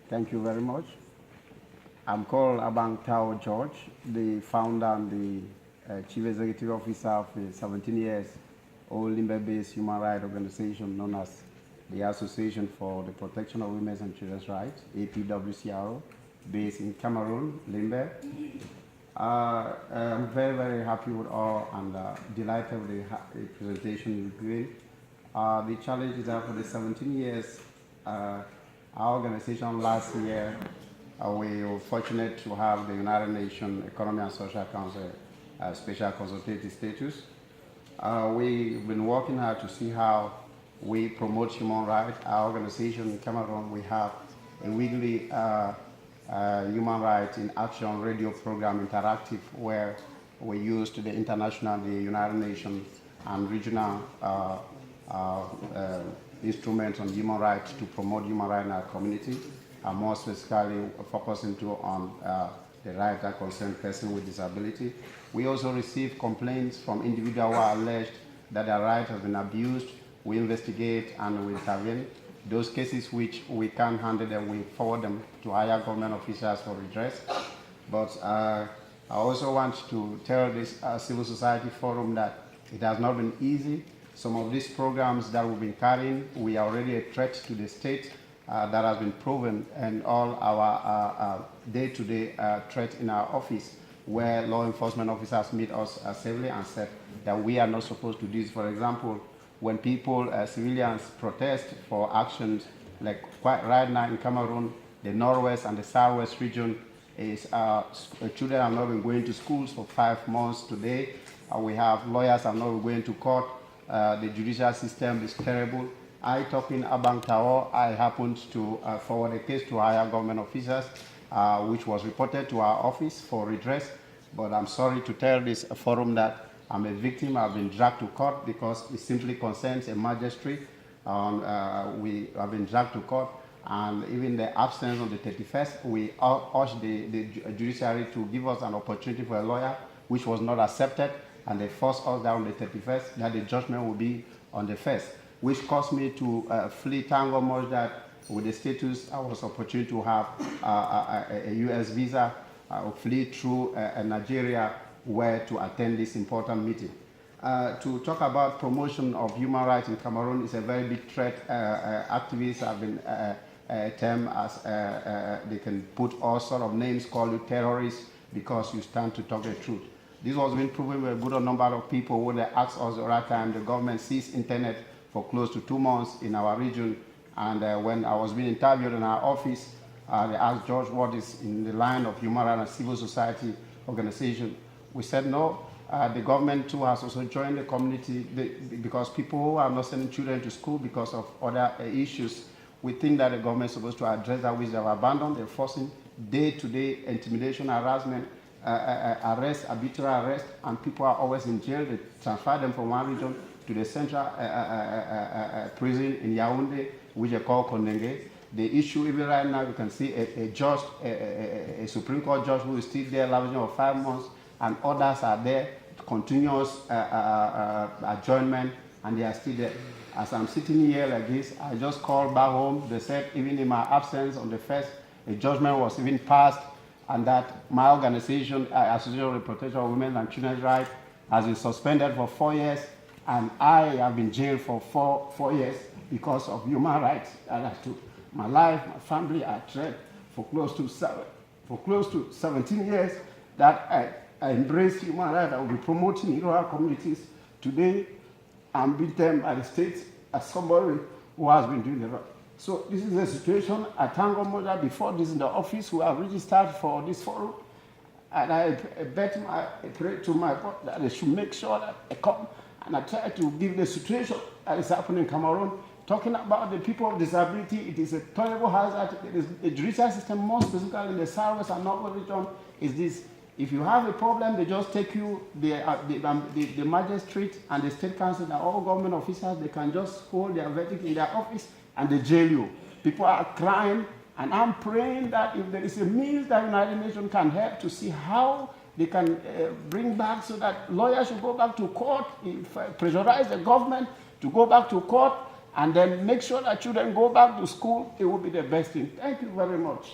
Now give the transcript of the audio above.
Thank you very much. I'm called Abang Tao George, the founder and the Chief Executive Officer of a 17 years old Limbe-based human rights organization known as the Association for the Protection of Women's and Children's Rights, APWCRO, based in Cameroon, Limbe. I'm very, very happy with all and delighted with the presentation you're doing. The challenge is that for the 17 years, our organization last year, we were fortunate to have the United Nations Economic and Social Council special consultative status. We've been working hard to see how we promote human rights. Our organization in Cameroon, we have a weekly human rights in action radio program, Interactive, where we use the international, the United Nations and regional instruments on human rights to promote human rights in our community, and more specifically focusing on the rights that concern persons with disability. We also receive complaints from individuals who are alleged that their rights have been abused. We investigate and we intervene. Those cases which we can't handle them, we forward them to higher government officials for redress. But I also want to tell this civil society forum that it has not been easy. Some of these programs that we've been carrying, we are already a threat to the state. That has been proven in all our day-to-day threat in our office, where law enforcement officers meet us safely and said that we are not supposed to do this. For example, when people, civilians, protest for actions, like quite right now in Cameroon, the Northwest and the Southwest region is children have not been going to schools for 5 months today. We have lawyers have not been going to court. The judicial system is terrible. I, talking Abang Tao, I happened to forward a case to higher government officers, which was reported to our office for redress. But I'm sorry to tell this forum that I'm a victim. I've been dragged to court because it simply concerns a magistrate. We have been dragged to court, and even the absence on the 31st, we urged the judiciary to give us an opportunity for a lawyer, which was not accepted, and they forced us down the 31st, that the judgment will be on the 1st, which caused me to flee Tango much that with the status, I was opportunity to have a US visa, flee through Nigeria, where to attend this important meeting. To talk about promotion of human rights in Cameroon is a very big threat. Activists have been termed as, they can put all sort of names, call you terrorists, because you stand to talk the truth. This was being proven with a good number of people when they asked us the right time. The government seized internet for close to 2 months in our region, and when I was being interviewed in our office, they asked George what is in the line of human rights and civil society organization. We said no. The government too has also joined the community because people who are not sending children to school because of other issues. We think that the government is supposed to address that, which they have abandoned. They're forcing day-to-day intimidation, harassment, arrest, arbitrary arrest, and people are always in jail. They transfer them from one region to the central prison in Yaoundé, which they call Kondenge. The issue, even right now, you can see a judge, a Supreme Court judge who is still there, lavishing of 5 months, and others are there, continuous adjournment, and they are still there. As I'm sitting here like this, I just called back home. They said even in my absence on the 1st, a judgment was even passed, and that my organization, Association for the Protection of Women and Children's Rights, has been suspended for 4 years, and I have been jailed for four years because of human rights. And I took my life, my family are threatened for close to 17 years that I embrace human rights. I will be promoting in rural communities. Today, I'm being termed by the state as somebody who has been doing the right. So this is the situation at Tango Moja. Before this in the office, we have registered for this forum. And I pray to my God that they should make sure that I come and I try to give the situation that is happening in Cameroon. Talking about the people with disability, it is a terrible hazard. The judicial system, more specifically in the Southwest and Northwest region, is this. If you have a problem, they just take you, the magistrate and the state council and all government officers, they can just hold their verdict in their office and they jail you. People are crying, and I'm praying that if there is a means that United Nations can help to see how they can bring back so that lawyers should go back to court, pressurize the government to go back to court and then make sure that children go back to school. It will be the best thing. Thank you very much.